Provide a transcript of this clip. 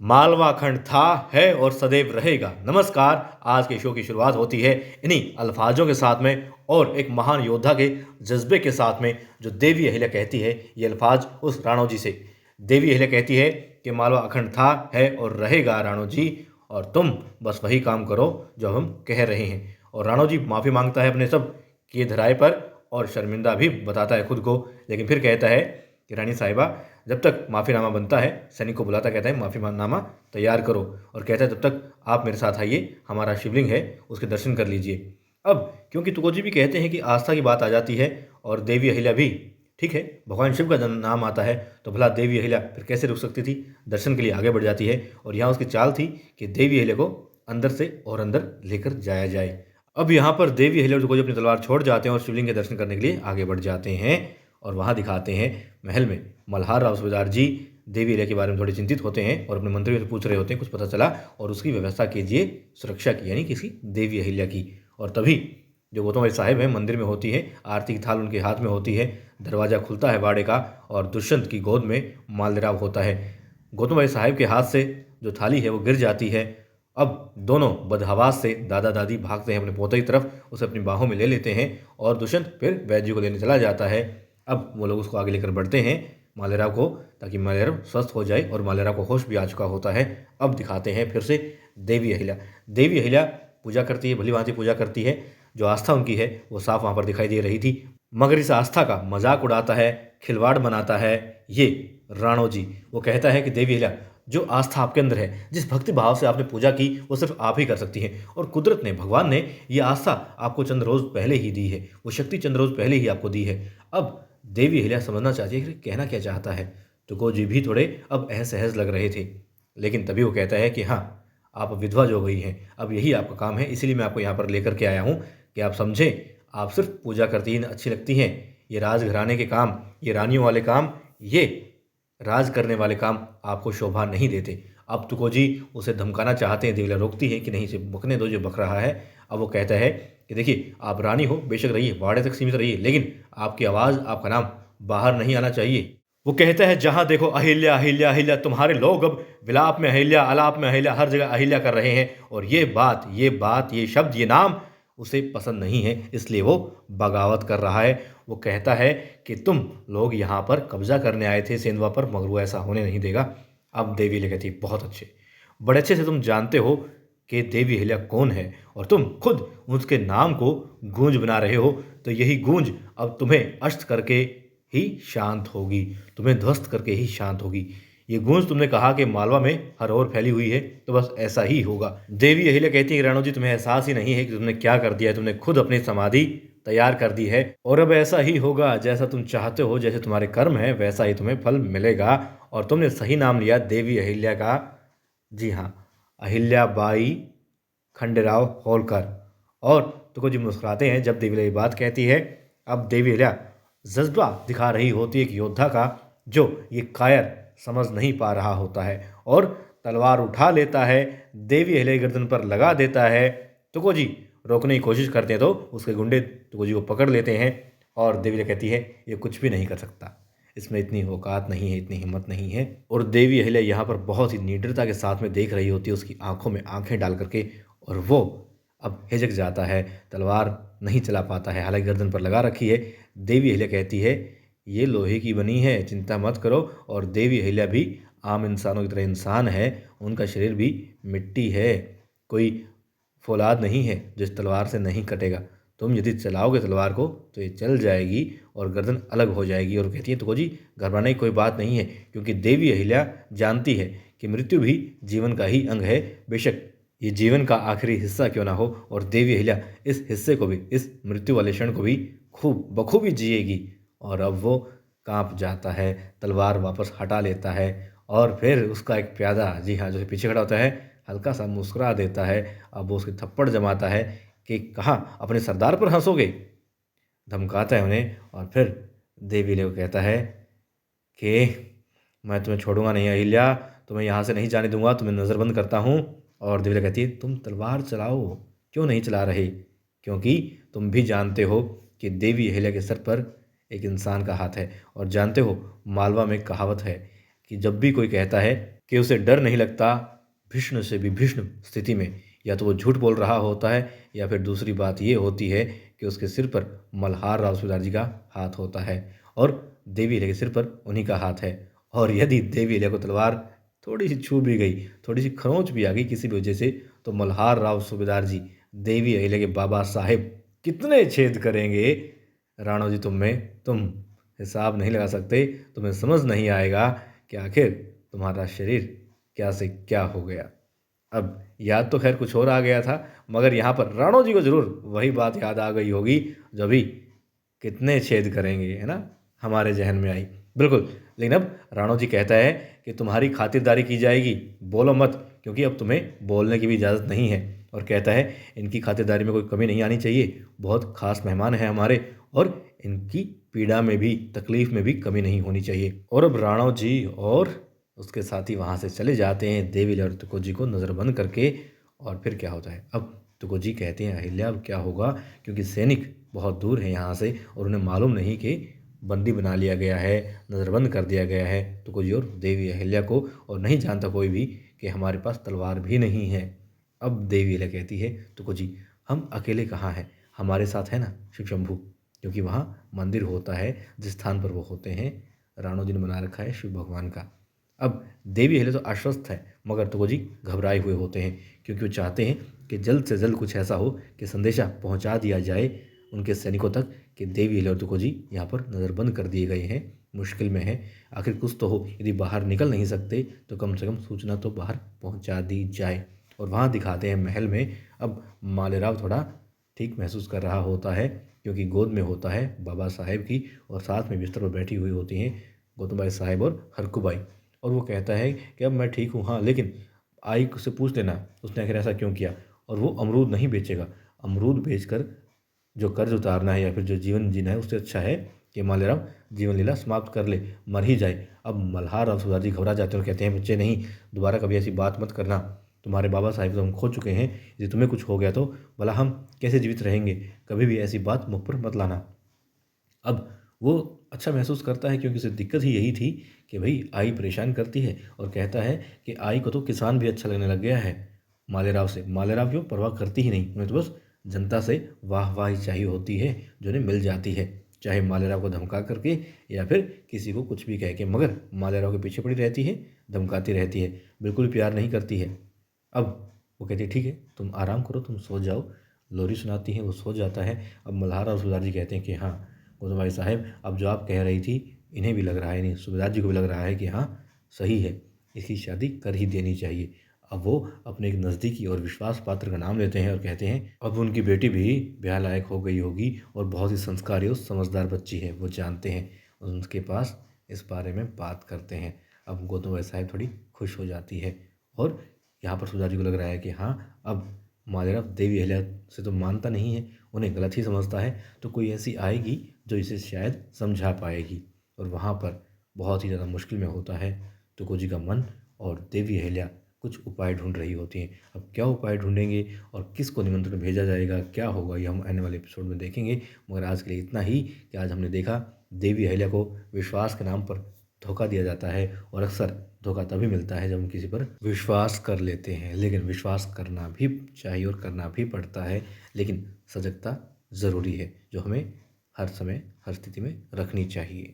मालवा खंड था, है और सदैव रहेगा। नमस्कार, आज के शो की शुरुआत होती है इन्हीं अल्फाजों के साथ में और एक महान योद्धा के जज्बे के साथ में, जो देवी अहिल्या कहती है ये अल्फाज उस राणो जी से। देवी अहिल्या कहती है कि मालवा अखंड था, है और रहेगा राणो जी, और तुम बस वही काम करो जो हम कह रहे हैं। और राणो जी माफ़ी मांगता है अपने सब किए धराए पर और शर्मिंदा भी बताता है खुद को, लेकिन फिर कहता है कि रानी साहिबा, जब तक माफ़ीनामा बनता है, सैनिक को बुलाता कहता है माफ़ीनामा तैयार करो, और कहता है तब तक आप मेरे साथ आइए, हमारा शिवलिंग है उसके दर्शन कर लीजिए। अब क्योंकि तुकोजी भी कहते हैं कि आस्था की बात आ जाती है और देवी अहिल्या भी, ठीक है, भगवान शिव का नाम आता है तो भला देवी अहिल्या फिर कैसे रुक सकती थी, दर्शन के लिए आगे बढ़ जाती है। और यहाँ उसकी चाल थी कि देवी अहिल्या को अंदर से और अंदर लेकर जाया जाए। अब यहाँ पर देवी अहिल्या और तुकोजी अपनी तलवार छोड़ जाते हैं और शिवलिंग के दर्शन करने के लिए आगे बढ़ जाते हैं। और वहाँ दिखाते हैं महल में मल्हार राव सूबेदार जी देवी अहिल्या के बारे में थोड़े चिंतित होते हैं और अपने मंत्रियों से पूछ रहे होते हैं कुछ पता चला, और उसकी व्यवस्था कीजिए सुरक्षा की, यानी किसी देवी अहिल्या की। और तभी जो गौतम भाई साहिब हैं मंदिर में होती है, आरती की थाल उनके हाथ में होती है, दरवाज़ा खुलता है बाड़े का और दुष्यंत की गोद में माल्यराव होता है। गौतम भाई साहिब के हाथ से जो थाली है वो गिर जाती है। अब दोनों बदहवास से दादा दादी भागते हैं अपने पोते की तरफ, उसे अपनी बाहों में ले लेते हैं और दुष्यंत फिर वैद्य जी को लेने चला जाता है। अब वो लोग उसको आगे लेकर बढ़ते हैं मालेराव को, ताकि मालेराव स्वस्थ हो जाए, और मालेराव को होश भी आ चुका होता है। अब दिखाते हैं फिर से देवी अहिल्या। देवी अहिल्या पूजा करती है, भली भांति पूजा करती है, जो आस्था उनकी है वो साफ वहाँ पर दिखाई दे रही थी। मगर इस आस्था का मजाक उड़ाता है, खिलवाड़ बनाता है ये राणो जी। वो कहता है कि देवी अहिल्या, जो आस्था आपके अंदर है, जिस भक्ति भाव से आपने पूजा की, वो सिर्फ आप ही कर सकती हैं, और कुदरत ने, भगवान ने ये आस्था आपको चंद रोज पहले ही दी है, वो शक्ति चंद रोज पहले ही आपको दी है। अब देवी अहिल्या समझना चाहती है कि कहना क्या चाहता है। तुकोजी भी थोड़े अब असहज लग रहे थे, लेकिन तभी वो कहता है कि हाँ, आप विधवा जो गई हैं, अब यही आपका काम है, इसीलिए मैं आपको यहाँ पर लेकर के आया हूँ कि आप समझें। आप सिर्फ पूजा करती हैं, अच्छी लगती हैं, ये राजघराने के काम, ये रानियों वाले काम, ये राज करने वाले काम आपको शोभा नहीं देते। अब तुकोजी उसे धमकाना चाहते हैं, देवीला रोकती है कि नहीं, इसे बकने दो जो बक रहा है। अब वो कहता है कि देखिए, आप रानी हो, बेशक रहिए, बाड़े तक सीमित रहिए, लेकिन आपकी आवाज़, आपका नाम बाहर नहीं आना चाहिए। वो कहता है जहाँ देखो अहिल्या अहिल्या अहिल्या, तुम्हारे लोग अब विलाप में अहिल्या, आलाप में अहिल्या, हर जगह अहिल्या कर रहे हैं, और ये शब्द, ये नाम उसे पसंद नहीं है, इसलिए वो बगावत कर रहा है। वो कहता है कि तुम लोग यहाँ पर कब्जा करने आए थे सेंधवा पर, मगर वो ऐसा होने नहीं देगा। अब देवी अहिल्या कहती है बहुत अच्छे, बड़े अच्छे से तुम जानते हो कि देवी अहिल्या कौन है, और तुम खुद उसके नाम को गूंज बना रहे हो, तो यही गूंज अब तुम्हें अस्त करके ही शांत होगी, तुम्हें ध्वस्त करके ही शांत होगी। ये गूंज तुमने कहा कि मालवा में हर ओर फैली हुई है, तो बस ऐसा ही होगा। देवी अहिल्या कहती है राणो जी, तुम्हें एहसास ही नहीं है कि तुमने क्या कर दिया है, तुमने खुद अपनी समाधि तैयार कर दी है, और अब ऐसा ही होगा जैसा तुम चाहते हो, जैसे तुम्हारे कर्म है वैसा ही तुम्हें फल मिलेगा। और तुमने सही नाम लिया देवी अहिल्या का, जी हाँ, अहिल्याबाई खंडेराव होलकर। और तुकोजी मुस्कुराते हैं जब देवी अहिल्या ये बात कहती है। अब देवी अहिल्या जज्बा दिखा रही होती है एक योद्धा का, जो ये कायर समझ नहीं पा रहा होता है, और तलवार उठा लेता है, देवी अहिल्या की गर्दन पर लगा देता है। तुकोजी रोकने की कोशिश करते हैं तो उसके गुंडे तुकोजी को पकड़ लेते हैं, और देवी अहिल्या कहती है ये कुछ भी नहीं कर सकता, इसमें इतनी औकात नहीं है, इतनी हिम्मत नहीं है। और देवी अहिल्या यहाँ पर बहुत ही निडरता के साथ में देख रही होती है, उसकी आंखों में आंखें डाल करके, और वो अब हिचक जाता है, तलवार नहीं चला पाता है, हालांकि गर्दन पर लगा रखी है। देवी अहिल्या कहती है ये लोहे की बनी है, चिंता मत करो। और देवी अहिल्या भी आम इंसानों की तरह इंसान है, उनका शरीर भी मिट्टी है, कोई फौलाद नहीं है जो इस तलवार से नहीं कटेगा। तुम यदि चलाओगे तलवार को तो ये चल जाएगी और गर्दन अलग हो जाएगी। और कहती है तुकोजी, घबराने की कोई बात नहीं है, क्योंकि देवी अहिल्या जानती है कि मृत्यु भी जीवन का ही अंग है, बेशक ये जीवन का आखिरी हिस्सा क्यों ना हो। और देवी अहिल्या इस हिस्से को भी, इस मृत्यु वाले क्षण को भी खूब बखूबी जिएगी। और अब वो कांप जाता है, तलवार वापस हटा लेता है, और फिर उसका एक प्यादा, जी हाँ, जो पीछे खड़ा होता है, हल्का सा मुस्कुरा देता है। अब वो उसके थप्पड़ जमाता है कि कहाँ अपने सरदार पर हंसोगे, धमकाता है उन्हें। और फिर देवी अहिल्या को कहता है कि मैं तुम्हें छोड़ूंगा नहीं अहिल्या, तुम्हें यहाँ से नहीं जाने दूंगा, तुम्हें नज़रबंद करता हूँ। और देवी अहिल्या कहती है तुम तलवार चलाओ, क्यों नहीं चला रहे, क्योंकि तुम भी जानते हो कि देवी अहिल्या के सर पर एक इंसान का हाथ है, और जानते हो मालवा में कहावत है कि जब भी कोई कहता है कि उसे डर नहीं लगता भीष्म से भी भीष्म स्थिति में। या तो वो झूठ बोल रहा होता है या फिर दूसरी बात ये होती है कि उसके सिर पर मल्हार राव सूबेदार जी का हाथ होता है और देवी अहिल्या के सिर पर उन्हीं का हाथ है। और यदि देवी अहिल्या को तलवार थोड़ी सी छू भी गई, थोड़ी सी खरोंच भी आ गई किसी भी वजह से, तो मल्हार राव सूबेदार जी देवी अहिल्या के बाबा साहेब कितने छेद करेंगे राणो जी तुम हिसाब नहीं लगा सकते। तुम्हें समझ नहीं आएगा कि आखिर तुम्हारा शरीर क्या से क्या हो गया। अब याद तो खैर कुछ और आ गया था, मगर यहाँ पर राणो जी को ज़रूर वही बात याद आ गई होगी जो अभी कितने छेद करेंगे, है ना, हमारे जहन में आई। बिल्कुल। लेकिन अब राणो जी कहता है कि तुम्हारी खातिरदारी की जाएगी, बोलो मत, क्योंकि अब तुम्हें बोलने की भी इजाज़त नहीं है। और कहता है इनकी खातिरदारी में कोई कमी नहीं आनी चाहिए, बहुत खास मेहमान हैं हमारे, और इनकी पीड़ा में भी, तकलीफ में भी कमी नहीं होनी चाहिए। और अब राणो जी और उसके साथी वहाँ से चले जाते हैं देवी और तुकोजी को नज़रबंद करके। और फिर क्या होता है, अब तुकोजी कहते हैं अहिल्या अब क्या होगा, क्योंकि सैनिक बहुत दूर है यहाँ से और उन्हें मालूम नहीं कि बंदी बना लिया गया है, नज़रबंद कर दिया गया है तुकोजी और देवी अहिल्या को, और नहीं जानता कोई भी कि हमारे पास तलवार भी नहीं है। अब देवी अहिल्या कहती है तुकोजी हम अकेले कहाँ हैं, हमारे साथ है ना शिव शंभू, क्योंकि वहाँ मंदिर होता है जिस स्थान पर वो होते हैं, राणो जी ने बना रखा है शिव भगवान का। अब देवी अहिल्या तो आश्वस्त है, मगर तुकोजी घबराए हुए होते हैं, क्योंकि वो चाहते हैं कि जल्द से जल्द कुछ ऐसा हो कि संदेशा पहुंचा दिया जाए उनके सैनिकों तक कि देवी अहिल्या और तुकोजी यहाँ पर नज़रबंद कर दिए गए हैं, मुश्किल में है। आखिर कुछ तो हो, यदि बाहर निकल नहीं सकते तो कम से कम सूचना तो बाहर पहुँचा दी जाए। और वहाँ दिखाते हैं महल में अब मालेराव थोड़ा ठीक महसूस कर रहा होता है, क्योंकि गोद में होता है बाबा साहेब की, और साथ में बिस्तर पर बैठी हुई होती हैं गौतमबाई साहेब और हरकूबाई। और वो कहता है कि अब मैं ठीक हूँ, हाँ, लेकिन आई से पूछ लेना उसने आखिर ऐसा क्यों किया। और वो अमरूद नहीं बेचेगा, अमरूद बेचकर जो कर्ज उतारना है या फिर जो जीवन जीना है, उससे अच्छा है कि मालेराव जीवन लीला समाप्त कर ले, मर ही जाए। अब मल्हार और सुधार जी घबरा जाते हैं और कहते हैं बच्चे नहीं, दोबारा कभी ऐसी बात मत करना, तुम्हारे बाबा साहिब तो हम खो चुके हैं, यदि तुम्हें कुछ हो गया तो भला हम कैसे जीवित रहेंगे, कभी भी ऐसी बात मुख पर मत लाना। अब वो अच्छा महसूस करता है, क्योंकि उसे दिक्कत ही यही थी कि भाई आई परेशान करती है, और कहता है कि आई को तो किसान भी अच्छा लगने लग गया है मालेराव से। मालेराव क्यों परवाह करती ही नहीं, उन्हें तो बस जनता से वाह वाह ही चाहिए होती है, जो उन्हें मिल जाती है, चाहे मालेराव को धमका करके या फिर किसी को कुछ भी कह के, मगर मालेराव के पीछे पड़ी रहती है, धमकाती रहती है, बिल्कुल प्यार नहीं करती है। अब वो कहती है ठीक है तुम आराम करो, तुम सो जाओ, लोरी सुनाती है, वो सो जाता है। अब मल्हार और सुबेदार जी कहते हैं कि हाँ गौतम भाई साहब, अब जो आप कह रही थी इन्हें भी लग रहा है, नहीं सूबेदार जी को भी लग रहा है कि हाँ सही है, इसकी शादी कर ही देनी चाहिए। अब वो अपने एक नज़दीकी और विश्वास पात्र का नाम लेते हैं और कहते हैं अब उनकी बेटी भी ब्याह लायक हो गई होगी और बहुत ही संस्कारी और समझदार बच्ची है, वो जानते हैं, उनके पास इस बारे में बात करते हैं। अब गौतम भाई साहब थोड़ी खुश हो जाती है, और यहाँ पर सुधा जी को लग रहा है कि हाँ अब मालेराव देवी अहिल्या से तो मानता नहीं है, उन्हें गलत ही समझता है, तो कोई ऐसी आएगी जो इसे शायद समझा पाएगी। और वहाँ पर बहुत ही ज़्यादा मुश्किल में होता है तुकोजी का मन, और देवी अहिल्या कुछ उपाय ढूंढ रही होती हैं। अब क्या उपाय ढूंढेंगे और किसको निमंत्रण भेजा जाएगा, क्या होगा, ये हम आने वाले एपिसोड में देखेंगे। मगर आज के लिए इतना ही कि आज हमने देखा देवी अहिल्या को विश्वास के नाम पर धोखा दिया जाता है, और अक्सर धोखा तभी मिलता है जब हम किसी पर विश्वास कर लेते हैं। लेकिन विश्वास करना भी चाहिए और करना भी पड़ता है, लेकिन सजगता ज़रूरी है, जो हमें हर समय हर स्थिति में रखनी चाहिए।